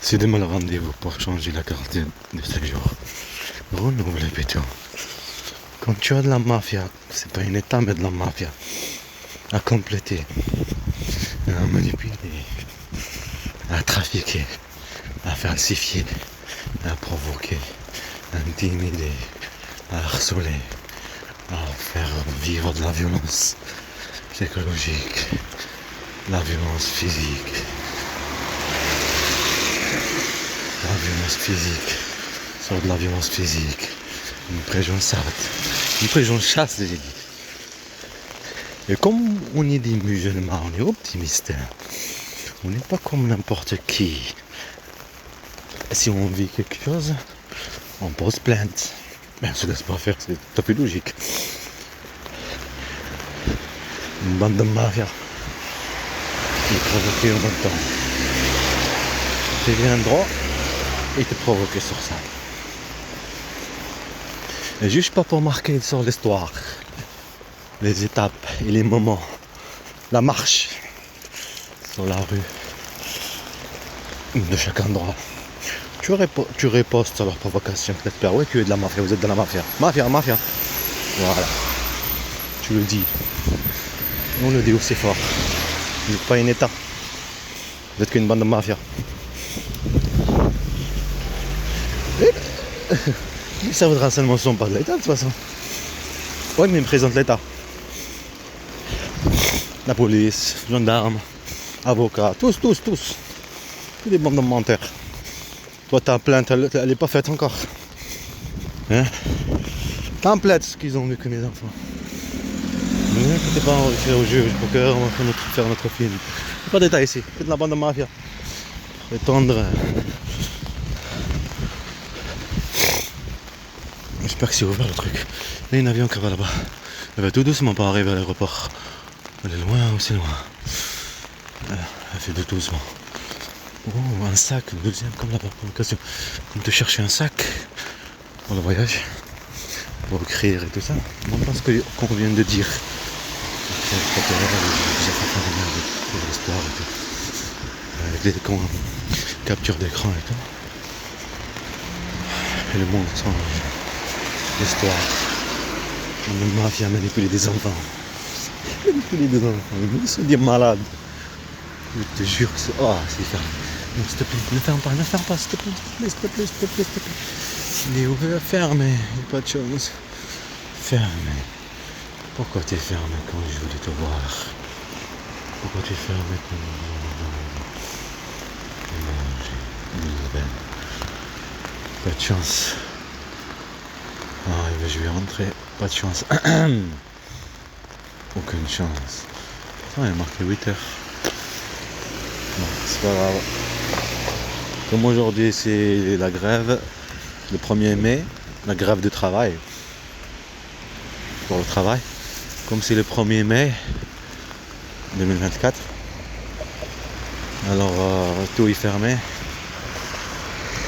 C'est demain le rendez-vous pour changer la carte de séjour. Renouveler plutôt. Quand tu as de la mafia, c'est pas une état mais de la mafia à compléter, à manipuler, à trafiquer, à falsifier, à provoquer, à intimider, à harceler, à faire vivre de la violence psychologique, la violence physique. La violence physique, sur de la violence physique, une présion sarde, une présion chasse, j'ai dit. Et comme on est des musulmans, on est optimistes, on n'est pas comme n'importe qui. Si on vit quelque chose, on pose plainte. Mais on se laisse pas faire, c'est tout à fait logique. Une bande de mafia qui est provoquée en même temps. Tu viens droit et te provoquer sur ça. Et juste pas pour marquer sur l'histoire, les étapes et les moments, la marche sur la rue de chaque endroit. Tu ripostes sur leur provocation. Peut-être ouais, tu es de la mafia, vous êtes de la mafia. Mafia. Voilà. Tu le dis. On le dit aussi fort. Vous n'êtes pas un état. Vous êtes qu'une bande de mafia. Les services de renseignement ne sont pas de l'État de toute façon. Oui, mais ils représentent l'État. La police, gendarmes, avocats, tous. Tous des bandes de menteurs. Toi, ta plainte, elle n'est pas faite encore. Hein? Ta plainte, ce qu'ils ont vu que mes enfants. Ne t'es pas enregistré au juge pour qu'on va faire notre film. Il n'y a pas d'État ici, c'est de la bande de mafia. Étendre. J'espère que c'est ouvert le truc. Il y a un avion qui va là-bas. Elle va tout doucement pas arriver à l'aéroport. Elle est loin aussi loin. Elle fait tout doucement. Oh, un sac, une deuxième comme la provocation. Comme te chercher un sac pour le voyage. Pour écrire et tout ça. On pense qu'on vient de dire. L'histoire et tout. Avec les captures d'écran et tout. Et le monde sans l'histoire. Le mafia manipuler des enfants. Manipuler des enfants. Ils sont des malades. Je te jure, c'est fermé. Non, s'il te plaît, ne ferme pas, s'il te plaît. Il est ouvert, fermé, il n'y a pas de chance. Fermé. Pourquoi t'es fermé quand je voulais te voir? Pourquoi t'es fermé quand je pas de chance. Je vais rentrer. Pas de chance. Aucune chance. Il y a marqué 8h. Non, c'est pas grave. Comme aujourd'hui c'est la grève, le 1er mai, la grève de travail. Pour le travail. Comme c'est le 1er mai 2024. Alors tout est fermé.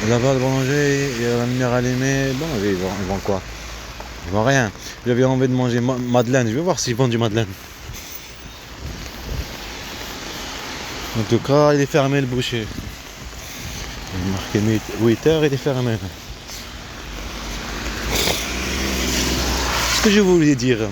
Et là-bas le boulanger, il y a la lumière allumée. Bon, ils vendent quoi? Ils vendent rien. J'avais envie de manger madeleine. Je vais voir s'ils vendent du madeleine. En tout cas, il est fermé le boucher. Il est marqué 8h, il est fermé. Ce que je voulais dire,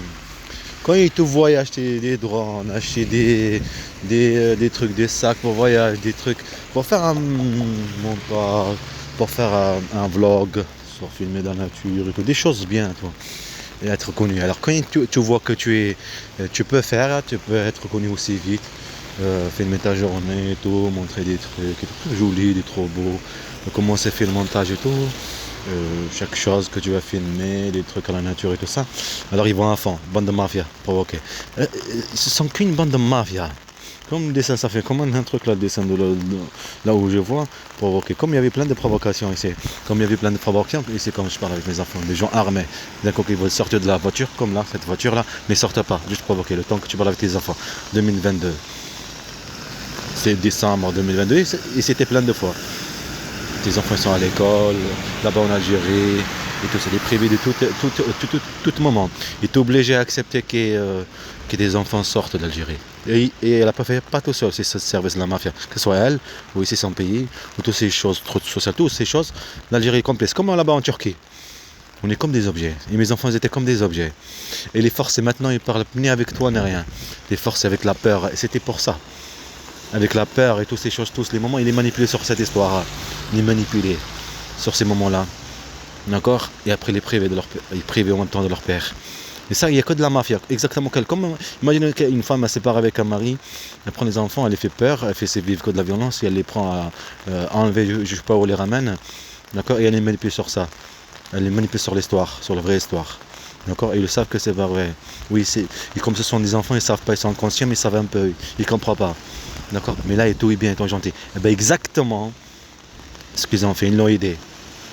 quand ils te voient acheter des drones, acheter des trucs, des sacs pour voyage, des trucs pour faire un montage, pour faire un vlog, sur filmer dans la nature et tout, des choses bien, toi, et être connu. Alors quand tu vois que tu peux être connu aussi vite, filmer ta journée et tout, montrer des trucs jolis, des trop beaux, comment c'est fait le montage et tout. Chaque chose que tu vas filmer, des trucs à la nature et tout ça. Alors ils vont à fond, bande de mafia, provoquer. Ce sont qu'une bande de mafia. Comme le dessin, ça fait comme un truc là, le dessin de là où je vois, provoquer. Comme il y avait plein de provocations ici, comme je parle avec mes enfants, des gens armés, d'un coup qui veulent sortir de la voiture, comme là, cette voiture là, mais sortent pas, juste provoquer, le temps que tu parles avec tes enfants. 2022. C'est décembre 2022 et c'était plein de fois. Tes enfants sont à l'école, là-bas en Algérie, Et tout, c'est des privés de tout moment. Il est obligé à accepter que des enfants sortent d'Algérie. Et elle n'a pas fait pas tout seul, c'est ce service de la mafia. Que ce soit elle, ou ici son pays, ou toutes ces choses, trop sociales, toutes ces choses, l'Algérie est complice. Comme là-bas en Turquie. On est comme des objets. Et mes enfants ils étaient comme des objets. Et les forces, maintenant, ils parlent ni avec toi ni rien. Les forces avec la peur. Et c'était pour ça. Avec la peur et toutes ces choses, tous les moments, il est manipulé sur cette histoire. Il est manipulé sur ces moments-là. D'accord. Et après, il est privé, il est privé en même temps de leur père. Et ça, il n'y a que de la mafia. Exactement comme. Imaginez qu'une femme elle se sépare avec un mari, elle prend les enfants, elle les fait peur, elle fait vivre que de la violence, et elle les prend à enlever, je ne sais pas où elle les ramène. D'accord. Et elle est manipulée sur ça. Elle les manipule sur l'histoire, sur la vraie histoire. D'accord. Et ils le savent que c'est pas vrai. Oui, et comme ce sont des enfants, ils ne savent pas, ils sont inconscients, mais ils savent un peu, ils ne comprennent pas. D'accord. Mais là, tout est bien, ils sont gentils. Et bien, exactement ce qu'ils ont fait, ils l'ont aidé.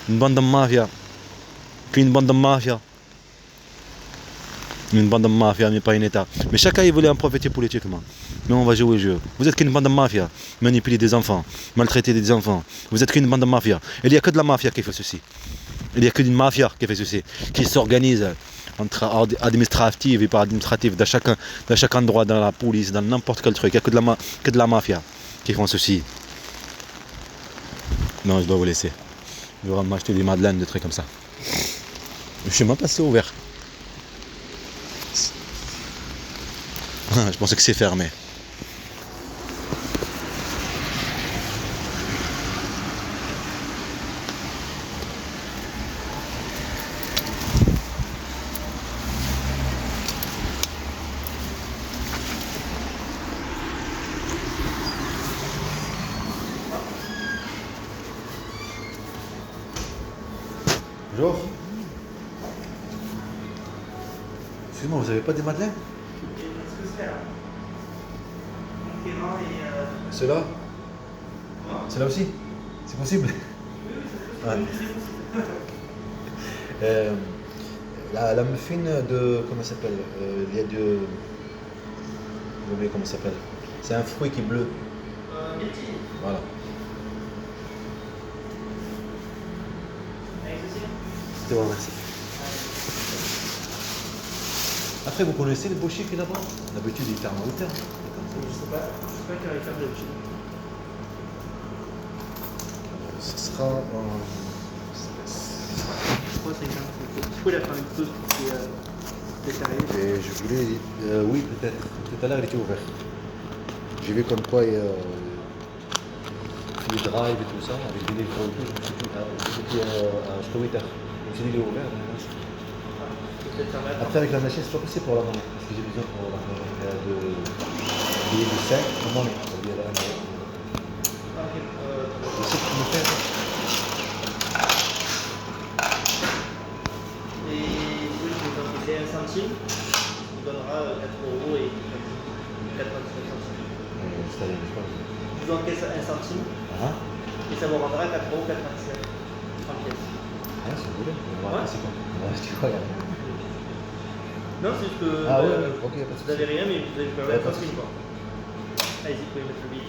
Une bande de mafia. Qu'une bande de mafia. Une bande de mafia, mais pas un État. Mais chacun, il voulait en profiter politiquement. Mais on va jouer au jeu. Vous êtes qu'une bande de mafia. Manipuler des enfants. Maltraiter des enfants. Vous êtes qu'une bande de mafia. Il n'y a que de la mafia qui fait ceci. Il n'y a que d'une mafia qui fait ceci. Qui s'organise entre administrative et pas administrative. Dans chaque endroit, dans la police, dans n'importe quel truc. Il n'y a que de la mafia qui font ceci. Non, je dois vous laisser. Je vais m'acheter des madeleines, des trucs comme ça. Je ne sais même pas si c'est ouvert. Je pensais que c'est fermé. Bonjour. Excusez-moi, vous n'avez pas des madeleines? Ceux-là? Ceux-là aussi? C'est possible? Ouais. La muffin de. Comment ça s'appelle? Il y a de. J'ai oublié comment ça s'appelle. C'est un fruit qui est bleu. Myrtille. Voilà. Avec ceci. C'est bon, merci. Après, vous connaissez le boucher qui est là-bas? D'habitude, il ferme à 8 heures. Je sais pas quelle heure il ferme d'habitude. Ce sera en. Je crois que c'est ferme. Du coup, il a fait une pause pour qu'il est férié. Et je voulais. Oui, peut-être. Tout à l'heure, il était ouvert. J'ai vu comme quoi il fait des drives et tout ça, avec des livres et tout. Je me suis dit, jusqu'à 8 heures. Je me suis dit, il est ouvert. Peut-être fermé. Après, avec la machine, c'est pas possible pour la maman. Parce que j'ai besoin pour la maman de 5 pour maman. Ça veut dire la maman. Je sais que tu me fais. Et oui, je vais t'encaisser 1 centime. Il vous donnera 4 € et 99 centimes. C'est-à-dire, je sais pas. Je vous encaisse 1 centime Ah, et ça vous rendra 4,97 € en pièces. ah, si vous voulez. Ouais. C'est quoi? Ouais, tu vois, Non, c'est juste que ah, ouais, ok, pas de vous souci. n'avez rien, mais vous avez quand Ouais, même pas de pas souci. quoi. Allez-y, vous pouvez mettre le billet.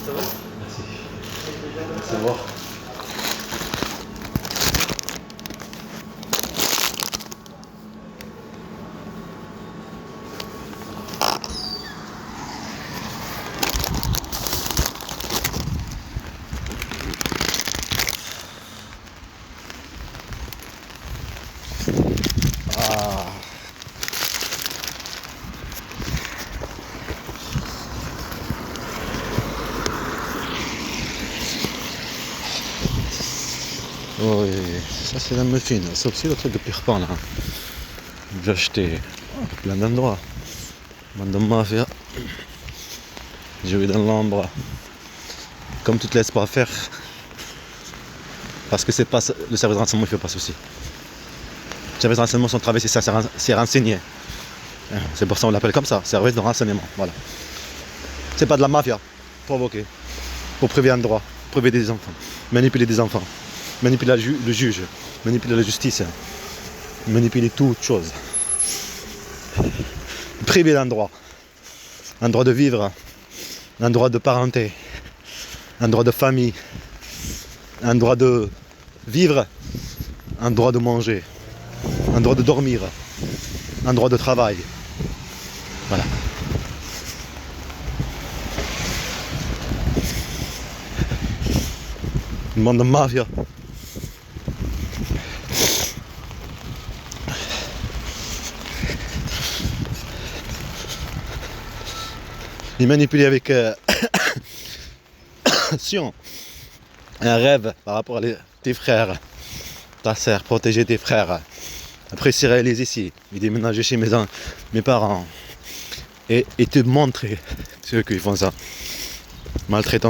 Ça va? Merci. Avec plaisir. Merci, au revoir. Ah. Oui, ça c'est la muffin. C'est aussi le truc de pire pain là. J'ai acheté plein d'endroits. Bande de mafia. J'ai eu dans l'ombre. Comme tu te laisses pas faire. Parce que c'est pas le service de renseignement qui fait pas ceci. Le service de renseignement, son travail, c'est ça, c'est renseigner. C'est pour ça qu'on l'appelle comme ça, service de renseignement. Voilà. C'est pas de la mafia. Provoquer. Pour priver un droit. Priver des enfants. Manipuler des enfants. Manipuler le juge. Manipuler la justice. Manipuler toute chose. Priver d'un droit. Un droit de vivre. Un droit de parenté. Un droit de famille. Un droit de vivre. Un droit de manger. Un droit de dormir. Un droit de travail. Voilà. Une bande de mafia. Il manipule avec Sion. Un rêve par rapport à tes frères, ta sœur, protéger tes frères. Après, il s'est réalisé ici. Il déménageait chez mes parents. Et te montrer ceux qui font ça. Maltraitant.